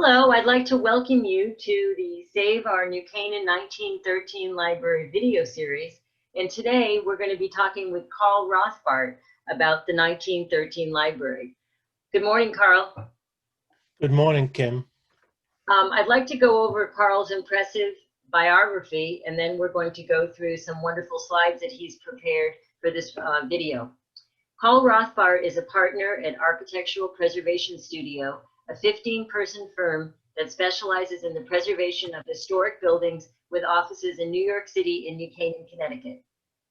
Hello, I'd like to welcome you to the Save Our New Canaan 1913 Library video series. And today we're going to be talking with Carl Rothbart about the 1913 library. Good morning, Carl. Good morning, Kim. I'd like to go over Carl's impressive biography, and then we're going to go through some wonderful slides that he's prepared for this video. Carl Rothbart is a partner at Architectural Preservation Studio, a 15-person firm that specializes in the preservation of historic buildings with offices in New York City and New Canaan, Connecticut.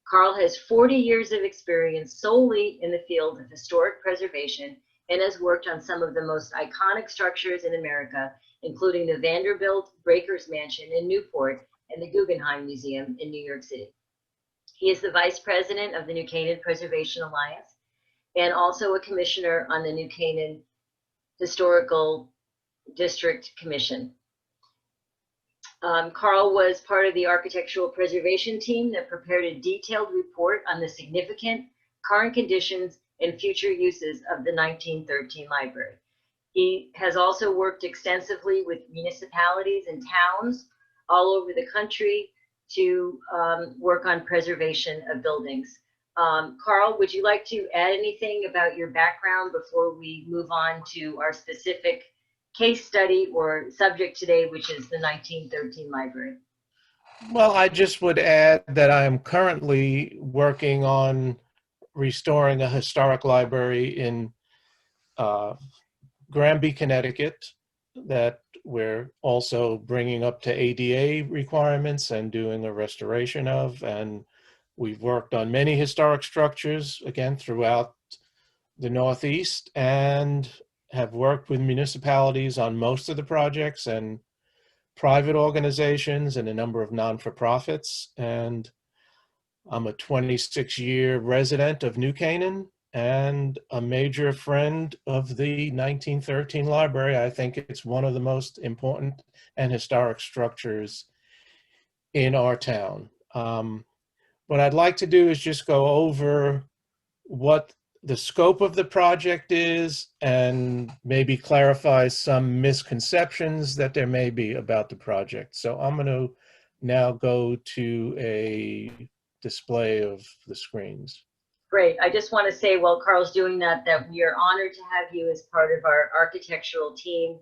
Carl has 40 years of experience solely in the field of historic preservation and has worked on some of the most iconic structures in America, including the Vanderbilt Breakers Mansion in Newport and the Guggenheim Museum in New York City. He is the vice president of the New Canaan Preservation Alliance and also a commissioner on the New Canaan Historical District Commission. Carl was part of the architectural preservation team that prepared a detailed report on the significant current conditions and future uses of the 1913 library. He has also worked extensively with municipalities and towns all over the country to work on preservation of buildings. Carl, would you like to add anything about your background before we move on to our specific case study or subject today, which is the 1913 library? Well, I just would add that I am currently working on restoring a historic library in Granby, Connecticut, that we're also bringing up to ADA requirements and doing a restoration of. And we've worked on many historic structures, again, throughout the Northeast, and have worked with municipalities on most of the projects and private organizations and a number of non-for-profits. And I'm a 26-year resident of New Canaan and a major friend of the 1913 library. I think it's one of the most important and historic structures in our town. What I'd like to do is just go over what the scope of the project is and maybe clarify some misconceptions that there may be about the project. So I'm going to now go to a display of the screens. Great. I just want to say while Carl's doing that, that we are honored to have you as part of our architectural team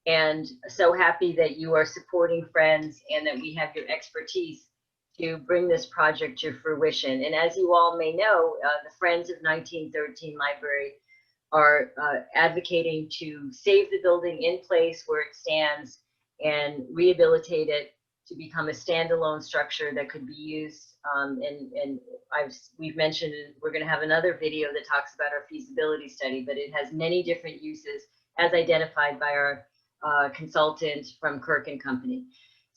and so happy that you are supporting friends and that we have your expertise to bring this project to fruition. And as you all may know, the Friends of 1913 Library are advocating to save the building in place where it stands and rehabilitate it to become a standalone structure that could be used. We've mentioned we're going to have another video that talks about our feasibility study, but it has many different uses as identified by our consultant from Kirk and Company.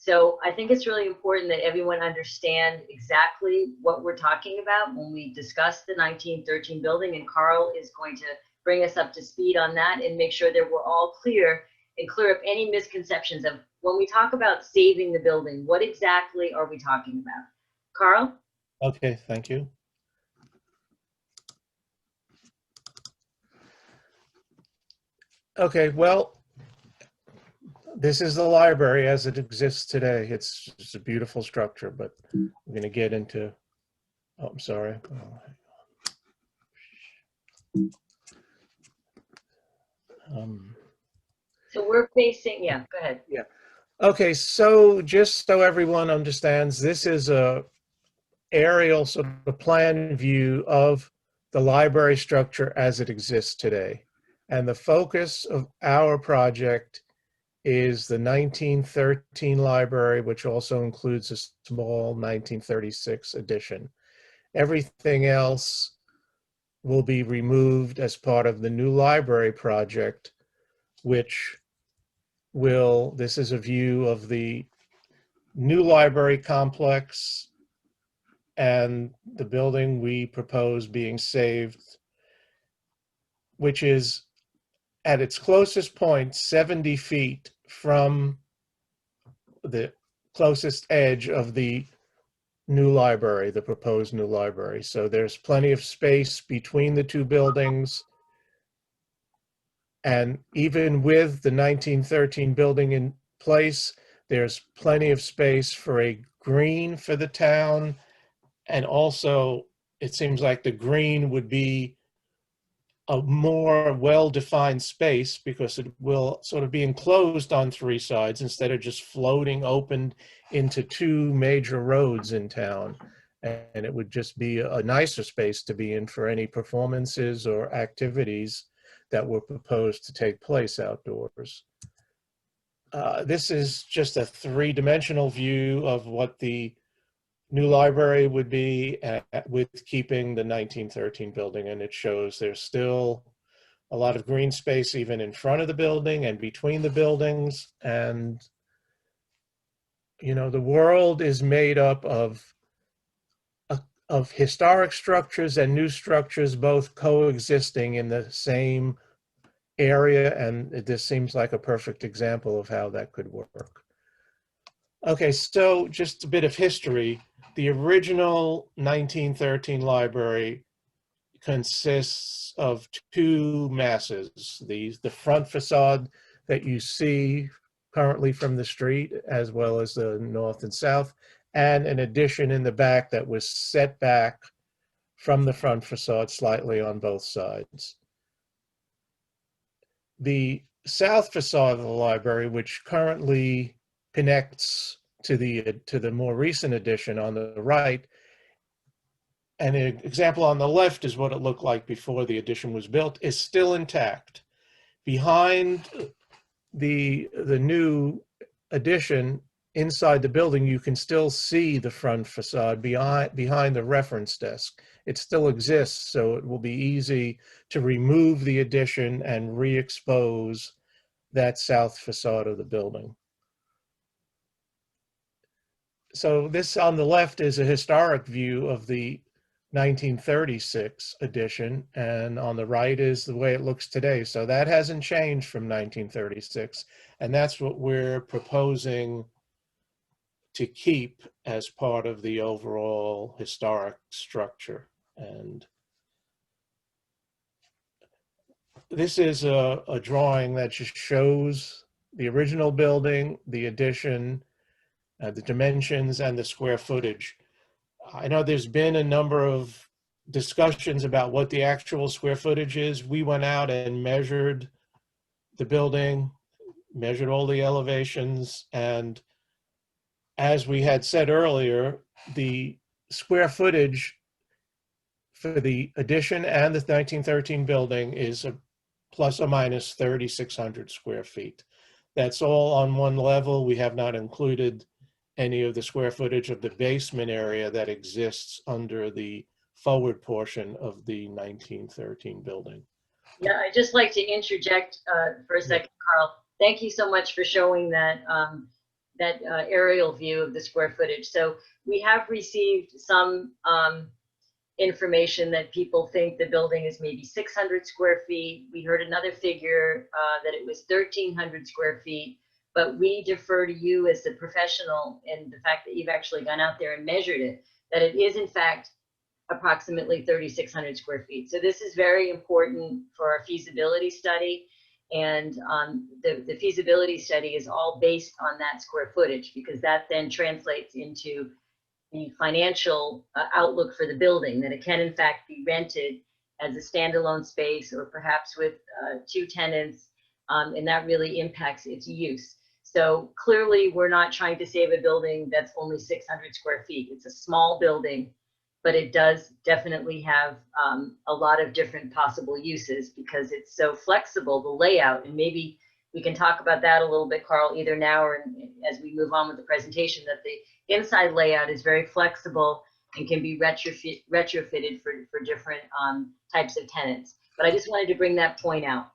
So I think it's really important that everyone understand exactly what we're talking about when we discuss the 1913 building, and Carl is going to bring us up to speed on that and make sure that we're all clear and clear up any misconceptions of when we talk about saving the building, what exactly are we talking about? Carl? Okay, thank you. Okay, well, this is the library as it exists today. It's a beautiful structure, but we're going to get into, oh, I'm sorry. So we're facing, yeah, go ahead. Yeah. Okay, so just so everyone understands, this is a aerial sort of plan view of the library structure as it exists today. And the focus of our project is the 1913 library, which also includes a small 1936 edition. Everything else will be removed as part of the new library project, which will, this is a view of the new library complex and the building we propose being saved, which is at its closest point 70 feet from the closest edge of the new library, the proposed new library. So there's plenty of space between the two buildings. And even with the 1913 building in place, there's plenty of space for a green for the town. And also, it seems like the green would be a more well-defined space because it will sort of be enclosed on three sides instead of just floating open into two major roads in town. And it would just be a nicer space to be in for any performances or activities that were proposed to take place outdoors. This is just a three-dimensional view of what the new library would be with keeping the 1913 building, and it shows there's still a lot of green space even in front of the building and between the buildings. And, you know, the world is made up of historic structures and new structures both coexisting in the same area, and this seems like a perfect example of how that could work. Okay, so just a bit of history. The original 1913 library consists of two masses. The front facade that you see currently from the street, as well as the north and south, and an addition in the back that was set back from the front facade slightly on both sides. The south facade of the library, which currently connects to the more recent addition on the right, and an example on the left is what it looked like before the addition was built, is still intact. Behind the new addition, inside the building, you can still see the front facade behind the reference desk. It still exists, so it will be easy to remove the addition and re-expose that south facade of the building. So this on the left is a historic view of the 1936 edition, and on the right is the way it looks today. So that hasn't changed from 1936, and that's what we're proposing to keep as part of the overall historic structure. And this is a drawing that just shows the original building, the addition, the dimensions, and the square footage. I know there's been a number of discussions about what the actual square footage is. We went out and measured the building, measured all the elevations, and as we had said earlier, the square footage for the addition and the 1913 building is a plus or minus 3,600 square feet. That's all on one level. We have not included any of the square footage of the basement area that exists under the forward portion of the 1913 building. Yeah, I'd just like to interject for a second, Carl. Thank you so much for showing that aerial view of the square footage. So we have received some information that people think the building is maybe 600 square feet. We heard another figure that it was 1,300 square feet. But we defer to you as the professional and the fact that you've actually gone out there and measured it, that it is in fact approximately 3,600 square feet. So this is very important for our feasibility study. And the feasibility study is all based on that square footage, because that then translates into the financial outlook for the building, that it can in fact be rented as a standalone space or perhaps with two tenants, and that really impacts its use. So clearly we're not trying to save a building that's only 600 square feet. It's a small building, but it does definitely have a lot of different possible uses because it's so flexible, the layout. And maybe we can talk about that a little bit, Carl, either now or as we move on with the presentation, that the inside layout is very flexible and can be retrofitted for different types of tenants. But I just wanted to bring that point out.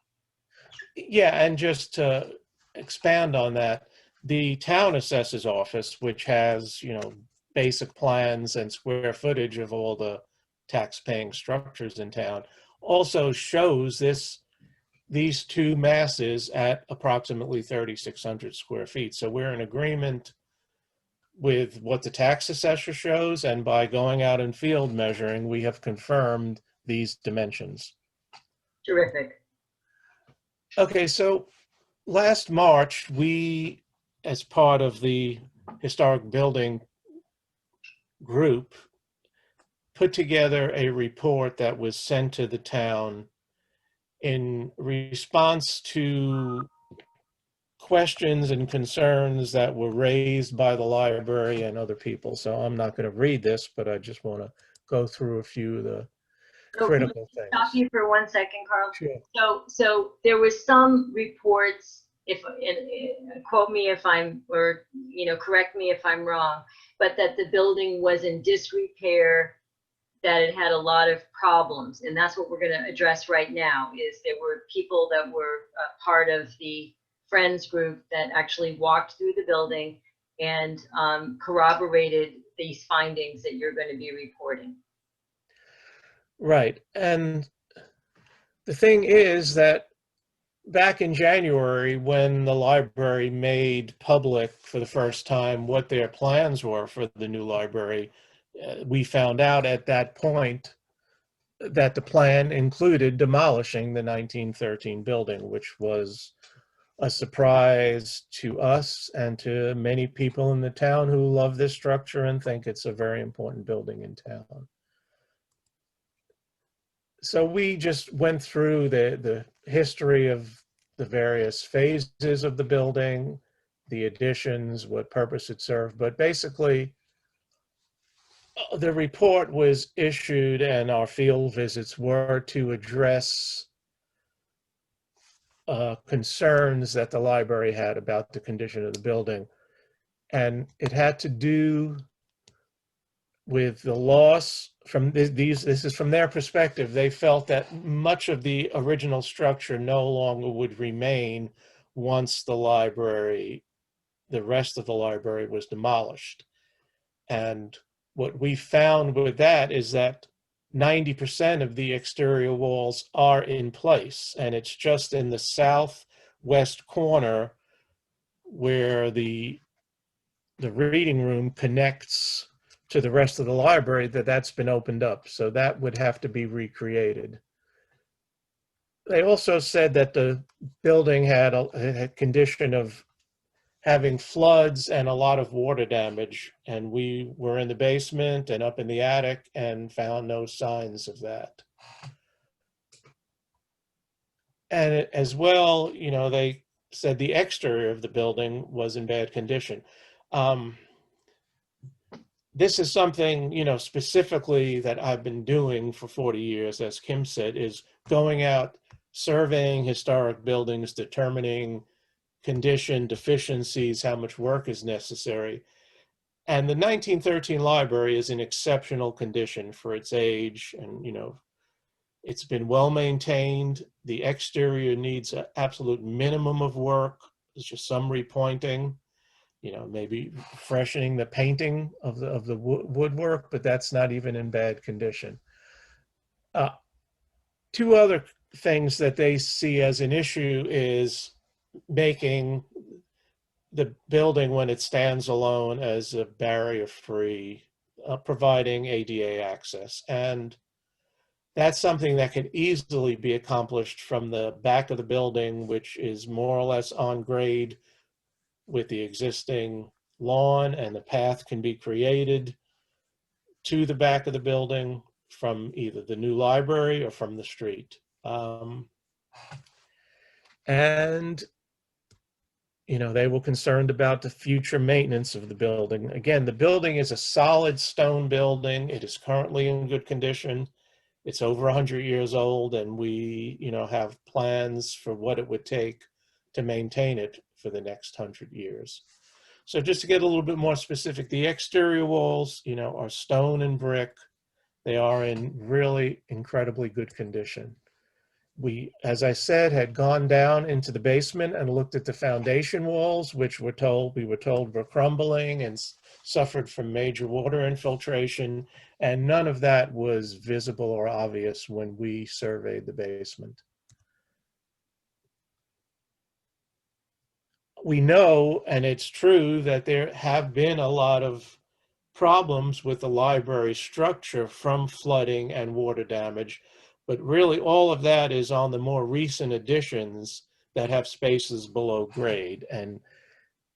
Yeah, and just to expand on that, the town assessor's office, which has, you know, basic plans and square footage of all the tax-paying structures in town, also shows these two masses at approximately 3,600 square feet. So we're in agreement with what the tax assessor shows, and by going out and field measuring, we have confirmed these dimensions. Terrific. Okay, so last March, we, as part of the historic building group, put together a report that was sent to the town in response to questions and concerns that were raised by the library and other people. So I'm not going to read this, but I just want to go through a few of the So can I critical stop things. you for 1 second, Carl? Sure. So there was some reports, if, and quote me if I'm, or, correct me if I'm wrong, but that the building was in disrepair, that it had a lot of problems. And that's what we're going to address right now, is there were people that were part of the Friends group that actually walked through the building and corroborated these findings that you're going to be reporting. Right. And the thing is that back in January, when the library made public for the first time what their plans were for the new library, we found out at that point that the plan included demolishing the 1913 building, which was a surprise to us and to many people in the town who love this structure and think it's a very important building in town. So we just went through the history of the various phases of the building, the additions, what purpose it served. But basically, the report was issued and our field visits were to address concerns that the library had about the condition of the building. And it had to do with the loss from these, this is from their perspective. They felt that much of the original structure no longer would remain once the rest of the library was demolished. And what we found with that is that 90% of the exterior walls are in place, and it's just in the southwest corner where the reading room connects to the rest of the library that's been opened up. So that would have to be recreated. They also said that the building had a condition of having floods and a lot of water damage. And we were in the basement and up in the attic and found no signs of that. And as well, they said the exterior of the building was in bad condition. This is something, specifically that I've been doing for 40 years, as Kim said, is going out, surveying historic buildings, determining condition, deficiencies, how much work is necessary. And the 1913 library is in exceptional condition for its age, and, it's been well maintained. The exterior needs an absolute minimum of work. There's just some repointing, maybe freshening the painting of the woodwork, but that's not even in bad condition. Uh, Two other things that they see as an issue is making the building, when it stands alone, as a barrier-free, providing ADA access. And that's something that can easily be accomplished from the back of the building, which is more or less on grade with the existing lawn, and the path can be created to the back of the building from either the new library or from the street. And they were concerned about the future maintenance of the building. Again, the building is a solid stone building. It is currently in good condition. It's over 100 years old, and we, have plans for what it would take to maintain it for the next 100 years. So just to get a little bit more specific, the exterior walls, are stone and brick. They are in really incredibly good condition. We, as I said, had gone down into the basement and looked at the foundation walls, which we were told were crumbling and suffered from major water infiltration, and none of that was visible or obvious when we surveyed the basement. We know, and it's true, that there have been a lot of problems with the library structure from flooding and water damage, but really all of that is on the more recent additions that have spaces below grade. And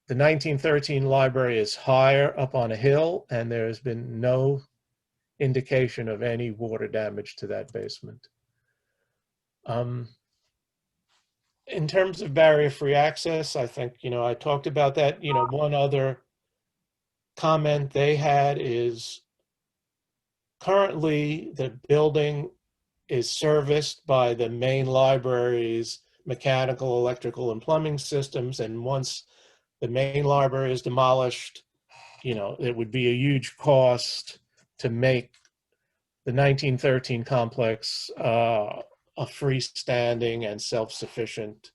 the 1913 library is higher up on a hill, and there has been no indication of any water damage to that basement. In terms of barrier-free access, I think, I talked about that. One other comment they had is currently the building is serviced by the main library's mechanical, electrical, and plumbing systems. And once the main library is demolished, it would be a huge cost to make the 1913 complex a freestanding and self-sufficient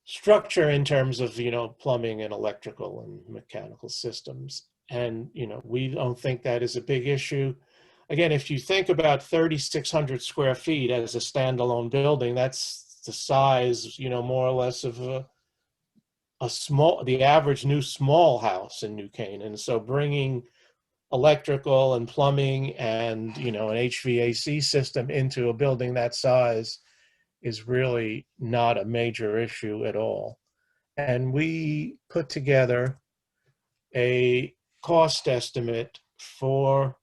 structure in terms of, plumbing and electrical and mechanical systems. And, we don't think that is a big issue. Again, if you think about 3,600 square feet as a standalone building, that's the size, more or less of the average new small house in New Canaan. So bringing electrical and plumbing and, an HVAC system into a building that size is really not a major issue at all. And we put together a cost estimate for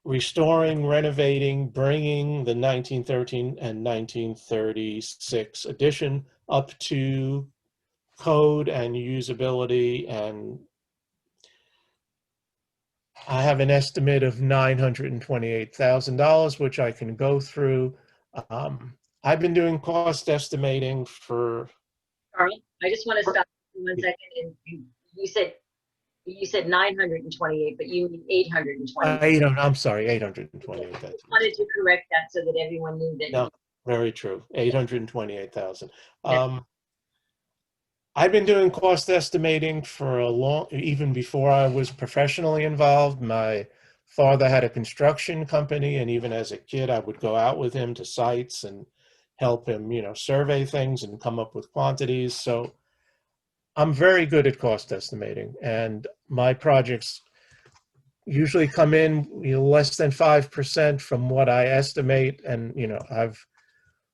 restoring, renovating, bringing the 1913 and 1936 addition up to code and usability. And I have an estimate of $928,000, which I can go through. I've been doing cost estimating for. Carl, I just want to stop for 1 second. And you said 928, but you mean 828. I'm sorry, 828. I wanted to correct that so that everyone knew that. No, very true. 828,000. I've been doing cost estimating for even before I was professionally involved. My father had a construction company, and even as a kid, I would go out with him to sites and help him, survey things and come up with quantities. So I'm very good at cost estimating, and my projects usually come in less than 5% from what I estimate. And, I've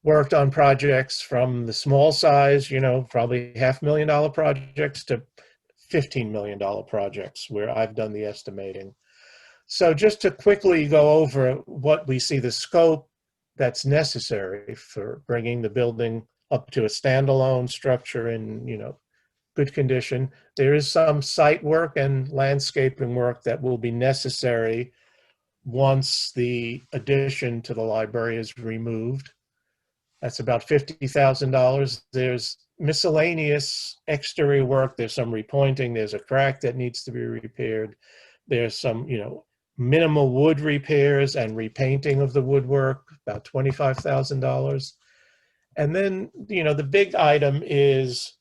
worked on projects from the small size, probably $500,000 projects to $15 million projects where I've done the estimating. So just to quickly go over what we see the scope that's necessary for bringing the building up to a standalone structure in, good condition. There is some site work and landscaping work that will be necessary once the addition to the library is removed. That's about $50,000. There's miscellaneous exterior work. There's some repointing. There's a crack that needs to be repaired. There's some, minimal wood repairs and repainting of the woodwork, about $25,000. And then, the big item is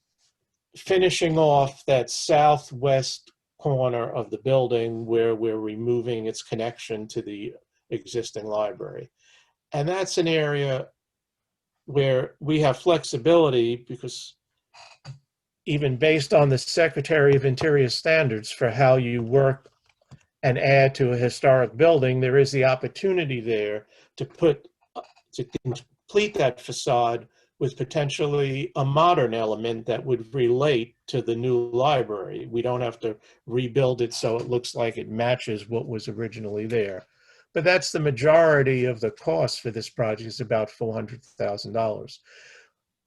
finishing off that southwest corner of the building where we're removing its connection to the existing library. And that's an area where we have flexibility because even based on the Secretary of Interior standards for how you work and add to a historic building, there is the opportunity there to complete that facade with potentially a modern element that would relate to the new library. We don't have to rebuild it so it looks like it matches what was originally there. But that's the majority of the cost for this project, is about $400,000.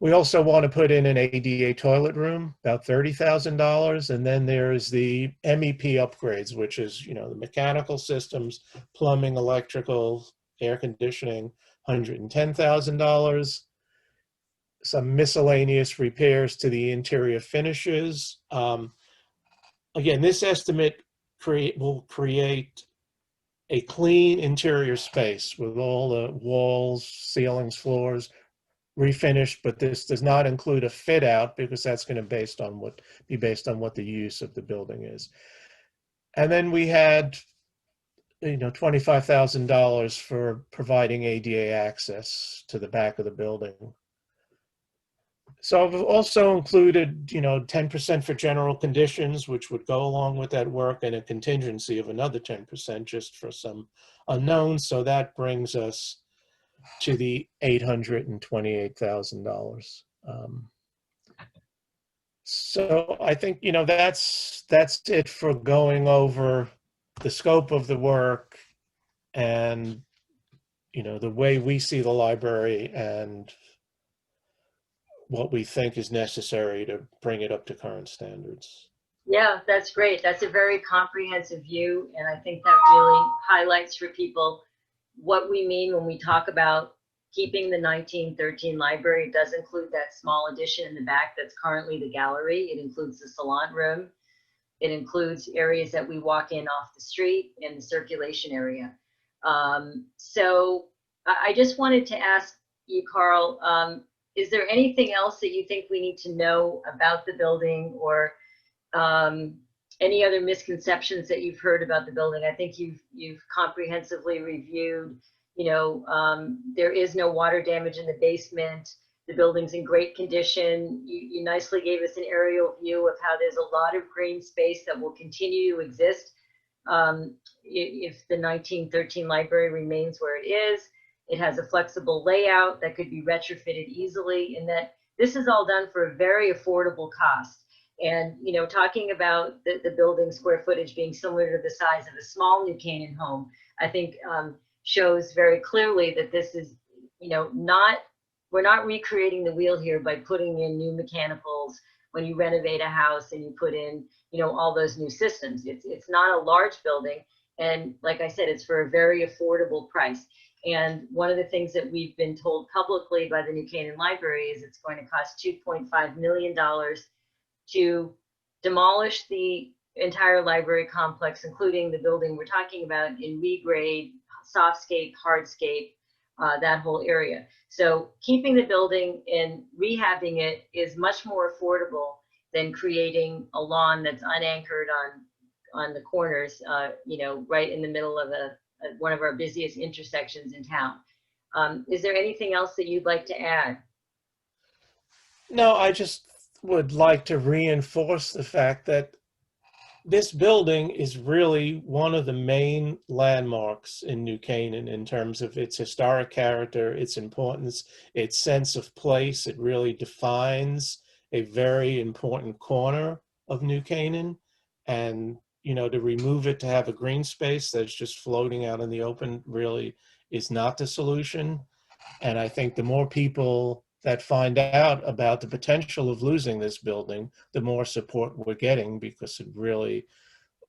We also want to put in an ADA toilet room, about $30,000. And then there's the MEP upgrades, which is, the mechanical systems, plumbing, electrical, air conditioning, $110,000. Some miscellaneous repairs to the interior finishes. Again, this estimate will create a clean interior space with all the walls, ceilings, floors refinished, but this does not include a fit out because that's going to be based on what the use of the building is. And then we had, $25,000 for providing ADA access to the back of the building. So I've also included, 10% for general conditions, which would go along with that work, and a contingency of another 10% just for some unknowns. So that brings us to the $828,000. So I think, that's it for going over the scope of the work and, the way we see the library and what we think is necessary to bring it up to current standards. Yeah, that's great. That's a very comprehensive view, and I think that really highlights for people what we mean when we talk about keeping the 1913 library. It does include that small addition in the back that's currently the gallery. It includes the salon room. It includes areas that we walk in off the street and the circulation area. So I just wanted to ask you, Carl, is there anything else that you think we need to know about the building, or any other misconceptions that you've heard about the building? I think you've comprehensively reviewed, there is no water damage in the basement. The building's in great condition. You nicely gave us an aerial view of how there's a lot of green space that will continue to exist if the 1913 library remains where it is. It has a flexible layout that could be retrofitted easily, and that this is all done for a very affordable cost. And, talking about the building square footage being similar to the size of a small New Canaan home, I think shows very clearly that this is, we're not recreating the wheel here by putting in new mechanicals when you renovate a house and you put in, all those new systems. It's not a large building. And like I said, it's for a very affordable price. And one of the things that we've been told publicly by the New Canaan Library is it's going to cost $2.5 million to demolish the entire library complex, including the building we're talking about, in regrade, softscape, hardscape, that whole area. So keeping the building and rehabbing it is much more affordable than creating a lawn that's unanchored on the corners, right in the middle of one of our busiest intersections in town. Is there anything else that you'd like to add? No, I just would like to reinforce the fact that this building is really one of the main landmarks in New Canaan in terms of its historic character, its importance, its sense of place. It really defines a very important corner of New Canaan. And, to remove it, to have a green space that's just floating out in the open, really is not the solution. And I think the more people that find out about the potential of losing this building, the more support we're getting, because it really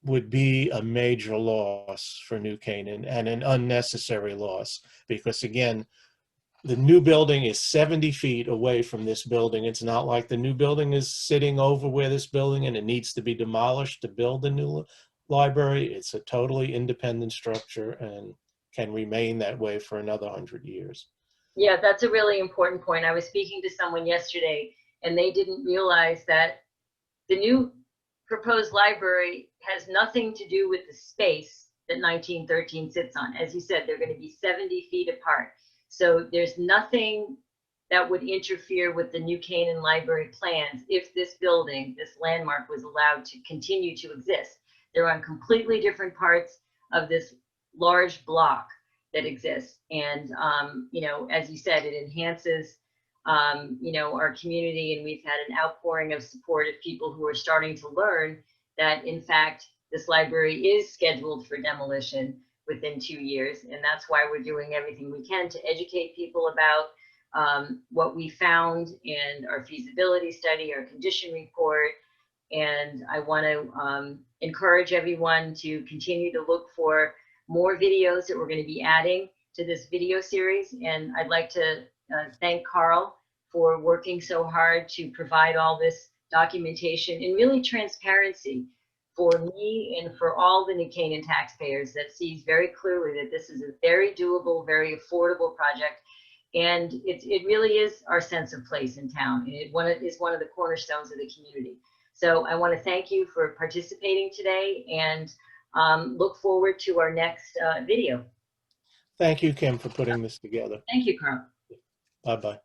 would be a major loss for New Canaan, and an unnecessary loss, because again, the new building is 70 feet away from this building. It's not like the new building is sitting over where this building and it needs to be demolished to build the new library. It's a totally independent structure and can remain that way for another 100 years. Yeah, that's a really important point. I was speaking to someone yesterday, and they didn't realize that the new proposed library has nothing to do with the space that 1913 sits on. As you said, they're going to be 70 feet apart. So there's nothing that would interfere with the New Canaan Library plans if this building, this landmark, was allowed to continue to exist. They're on completely different parts of this large block that exists. And, as you said, it enhances, our community. And we've had an outpouring of support of people who are starting to learn that, in fact, this library is scheduled for demolition within 2 years. And that's why we're doing everything we can to educate people about what we found and our feasibility study, our condition report. And I want to encourage everyone to continue to look for more videos that we're going to be adding to this video series. And I'd like to thank Carl for working so hard to provide all this documentation and really transparency for me and for all the New Canaan taxpayers, that sees very clearly that this is a very doable, very affordable project. And it really is our sense of place in town. And it is one of the cornerstones of the community. So I want to thank you for participating today, and look forward to our next video. Thank you, Kim, for putting this together. Thank you, Carl. Bye-bye.